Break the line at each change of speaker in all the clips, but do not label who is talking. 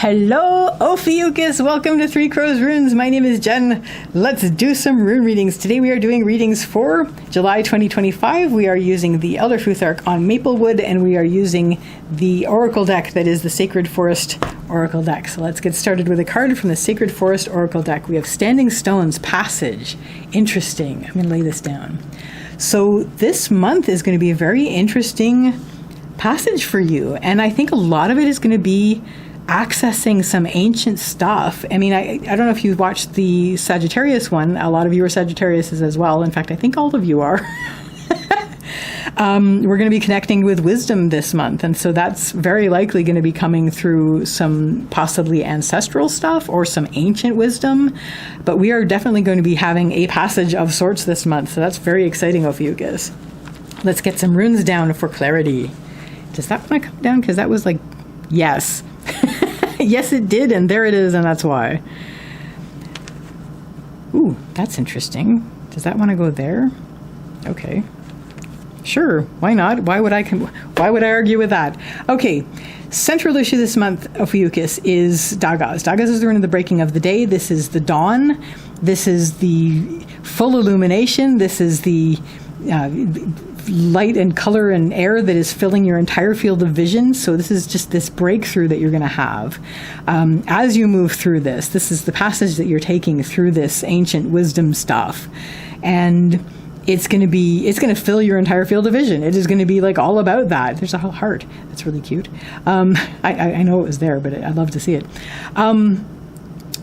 Hello, Ophiuchus. Welcome to Three Crows Runes. My name is Jen. Let's do some rune readings. Today we are doing readings for July 2025. We are using the Elder Futhark on Maplewood, and we are using the Oracle deck that is the Sacred Forest Oracle deck. So let's get started with a card from the Sacred Forest Oracle deck. We have Standing Stones Passage. Interesting. I'm going to lay this down. So this month is going to be a very interesting passage for you, and I think a lot of it is going to be accessing some ancient stuff. I mean, I don't know if you watched the Sagittarius one. A lot of you are Sagittariuses as well. In fact, I think all of you are. We're going to be connecting with wisdom this month, and so that's very likely going to be coming through some possibly ancestral stuff or some ancient wisdom. But we are definitely going to be having a passage of sorts this month, so that's very exciting, Ophiuchus. Let's get some runes down for clarity. Does that want to come down? Because that was like, yes. Yes, it did, and there it is, and that's why. Ooh, that's interesting. Does that want to go there? Okay. Sure, why not? Why would I argue with that? Okay, central issue this month, Ophiuchus, is Daggaz. Daggaz is the rune of the breaking of the day. This is the dawn. This is the full illumination. This is the light and color and air that is filling your entire field of vision. So this is just this breakthrough that you're going to have as you move through this. This is the passage that you're taking through this ancient wisdom stuff, and it's going to fill your entire field of vision. It is going to be like all about that. There's a whole heart. That's really cute. I know it was there, but I'd love to see it.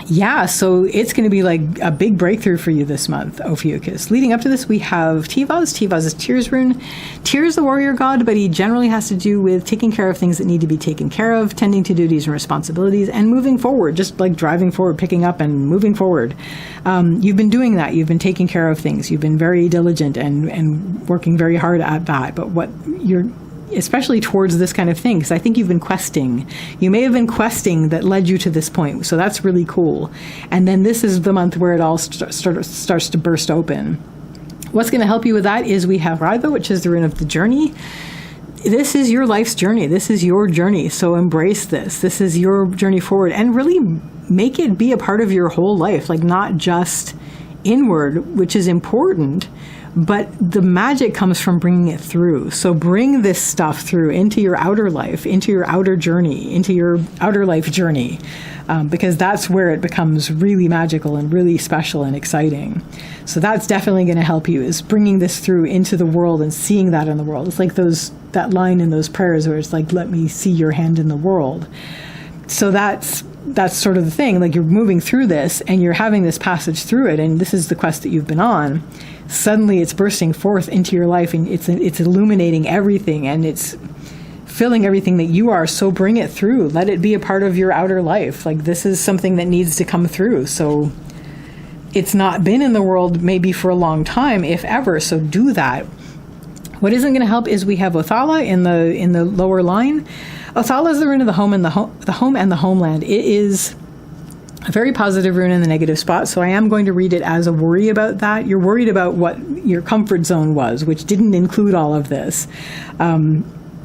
Yeah, so it's going to be like a big breakthrough for you this month, Ophiuchus. Leading up to this, we have Tivaz. Tivaz is Tyr's rune. Tyr is the warrior god, but he generally has to do with taking care of things that need to be taken care of, tending to duties and responsibilities, and moving forward, just like driving forward, picking up and moving forward. You've been doing that. You've been taking care of things. You've been very diligent and working very hard at that. But what you're especially towards this kind of thing, because I think you've been questing. You may have been questing that led you to this point, so that's really cool. And then this is the month where it all starts to burst open. What's going to help you with that is we have Raiva, which is the rune of the journey. This is your life's journey. This is your journey, so embrace this. This is your journey forward, and really make it be a part of your whole life, like not just inward, which is important, but the magic comes from bringing it through. So bring this stuff through into your outer life, into your outer journey, into your outer life journey, because that's where it becomes really magical and really special and exciting. So that's definitely going to help you, is bringing this through into the world and seeing that in the world. It's like that line in those prayers where it's like, let me see your hand in the world. So that's sort of the thing. Like, you're moving through this and you're having this passage through it, and this is the quest that you've been on. Suddenly it's bursting forth into your life, and it's illuminating everything, and it's filling everything that you are. So bring it through. Let it be a part of your outer life. Like, this is something that needs to come through. So it's not been in the world maybe for a long time, if ever. So do that. What isn't going to help is we have Othala in the lower line. Othala is the rune of the home and the home and the homeland. It is a very positive rune in the negative spot, so I am going to read it as a worry about that. You're worried about what your comfort zone was, which didn't include all of this. But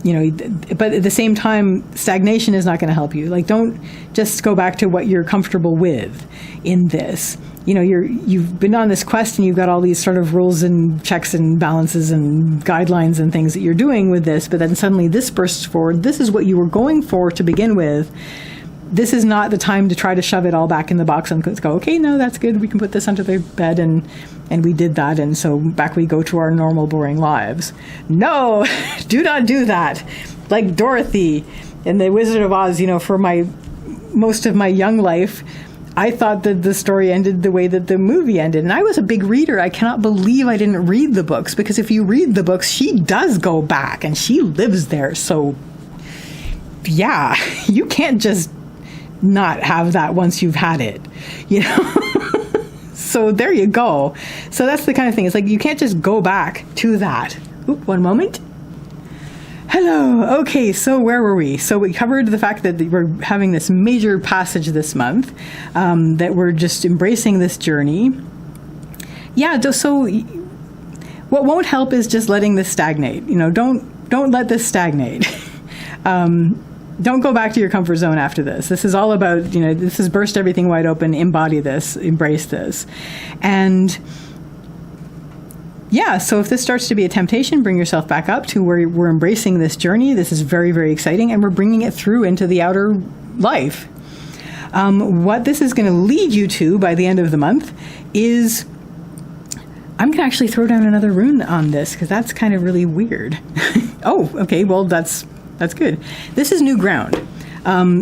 at the same time, stagnation is not going to help you. Like, don't just go back to what you're comfortable with in this. You've been on this quest, and you've got all these sort of rules and checks and balances and guidelines and things that you're doing with this, but then suddenly this bursts forward. This is what you were going for to begin with. This is not the time to try to shove it all back in the box and go, okay, no, that's good. We can put this under the bed, and we did that, and so back we go to our normal, boring lives. No, do not do that. Like Dorothy in The Wizard of Oz, for most of my young life, I thought that the story ended the way that the movie ended. And I was a big reader. I cannot believe I didn't read the books, because if you read the books, she does go back and she lives there. So yeah, you can't just not have that once you've had it, So there you go. So that's the kind of thing. It's like, you can't just go back to that. Oop, one moment. Hello. Okay, so where were we? So we covered the fact that we're having this major passage this month, that we're just embracing this journey. Yeah, so what won't help is just letting this stagnate. Don't let this stagnate. don't go back to your comfort zone after this. This is all about, this is burst everything wide open, embody this, embrace this. And yeah, so if this starts to be a temptation, bring yourself back up to where we're embracing this journey. This is very, very exciting, and we're bringing it through into the outer life. What this is going to lead you to by the end of the month is, I'm going to actually throw down another rune on this because that's kind of really weird. Oh, okay, well, that's good. This is new ground.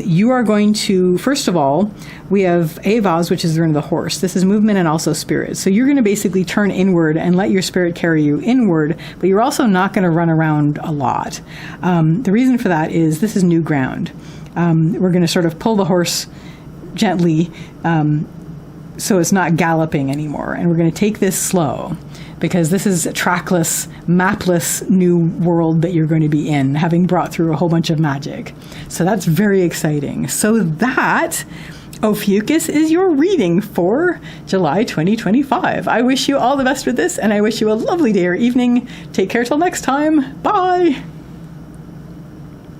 You are going to, first of all, we have Avaz, which is the rune of the horse. This is movement and also spirit. So you're going to basically turn inward and let your spirit carry you inward, but you're also not going to run around a lot. The reason for that is this is new ground. We're going to sort of pull the horse gently so it's not galloping anymore. And we're going to take this slow, because this is a trackless, mapless new world that you're going to be in, having brought through a whole bunch of magic. So that's very exciting. So that, Ophiuchus, is your reading for July 2025. I wish you all the best with this, and I wish you a lovely day or evening. Take care till next time. Bye!